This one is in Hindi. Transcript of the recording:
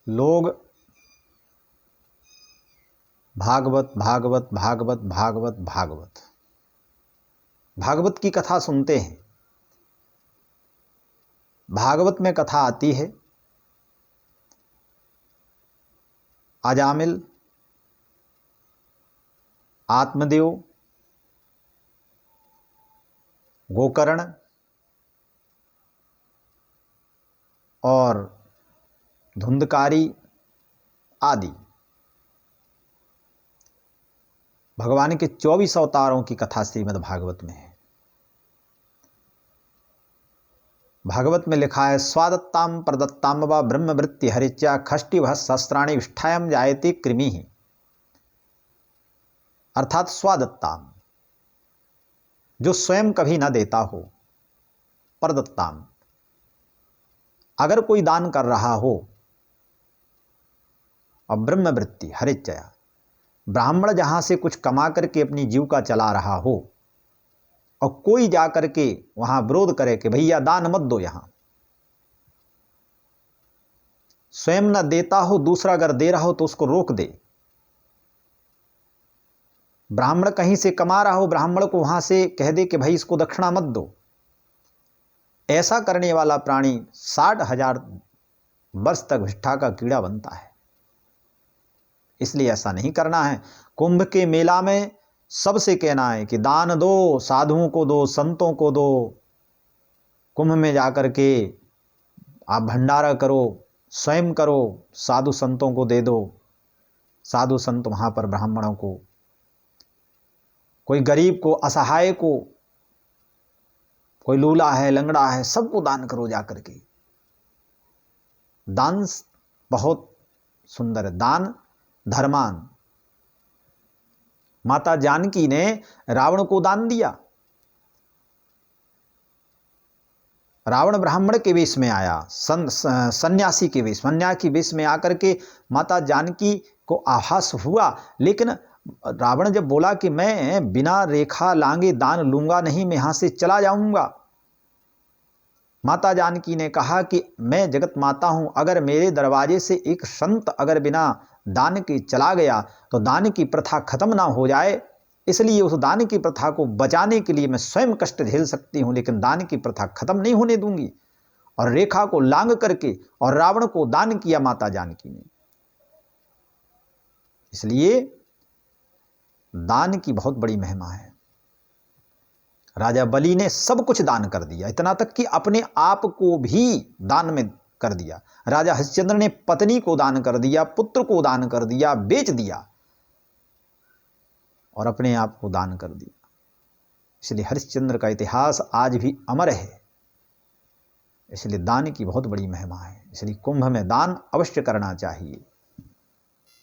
लोग भागवत भागवत भागवत भागवत भागवत भागवत की कथा सुनते हैं। भागवत में कथा आती है अजामिल, आत्मदेव, गोकर्ण और धुंधकारी आदि भगवान के 24 अवतारों की कथा श्रीमद् भागवत में है। भागवत में लिखा है, स्वादत्ताम प्रदत्ताम व ब्रह्मवृत्ति हरिच्या खष्टिभ सहस्राणि विष्ठायाम जायते कृमि। अर्थात स्वादत्ताम, जो स्वयं कभी न देता हो, प्रदत्ताम, अगर कोई दान कर रहा हो, और ब्रह्मवृत्ति हरिच्या, ब्राह्मण जहां से कुछ कमा करके अपनी जीविका चला रहा हो और कोई जा करके वहां विरोध करे कि भैया दान मत दो, यहां स्वयं न देता हो, दूसरा अगर दे रहा हो तो उसको रोक दे। ब्राह्मण कहीं से कमा रहा हो, ब्राह्मण को वहां से कह दे कि भाई इसको दक्षिणा मत दो। ऐसा करने वाला प्राणी 60,000 वर्ष तक विष्ठा का कीड़ा बनता है। इसलिए ऐसा नहीं करना है। कुंभ के मेला में सबसे कहना है कि दान दो, साधुओं को दो, संतों को दो। कुंभ में जाकर के आप भंडारा करो, स्वयं करो, साधु संतों को दे दो। साधु संत वहां पर ब्राह्मणों को, कोई गरीब को, असहाय को, कोई लूला है, लंगड़ा है, सबको दान करो जाकर के। दान बहुत सुंदर है। दान धर्मान। माता जानकी ने रावण को दान दिया। रावण ब्राह्मण के वेश में आया, सन्यासी के वेश में आकर के माता जानकी को आभास हुआ, लेकिन रावण जब बोला कि मैं बिना रेखा लांगे दान लूंगा नहीं, मैं यहां से चला जाऊंगा। माता जानकी ने कहा कि मैं जगत माता हूं, अगर मेरे दरवाजे से एक संत अगर बिना दान के चला गया तो दान की प्रथा खत्म ना हो जाए, इसलिए उस दान की प्रथा को बचाने के लिए मैं स्वयं कष्ट झेल सकती हूं, लेकिन दान की प्रथा खत्म नहीं होने दूंगी। और रेखा को लांग करके और रावण को दान किया माता जानकी ने। इसलिए दान की बहुत बड़ी महिमा है। राजा बलि ने सब कुछ दान कर दिया, इतना तक कि अपने आप को भी दान में कर दिया। राजा हरिश्चंद्र ने पत्नी को दान कर दिया, पुत्र को दान कर दिया, बेच दिया और अपने आप को दान कर दिया। इसलिए हरिश्चंद्र का इतिहास आज भी अमर है। इसलिए दान की बहुत बड़ी महिमा है। इसलिए कुंभ में दान अवश्य करना चाहिए।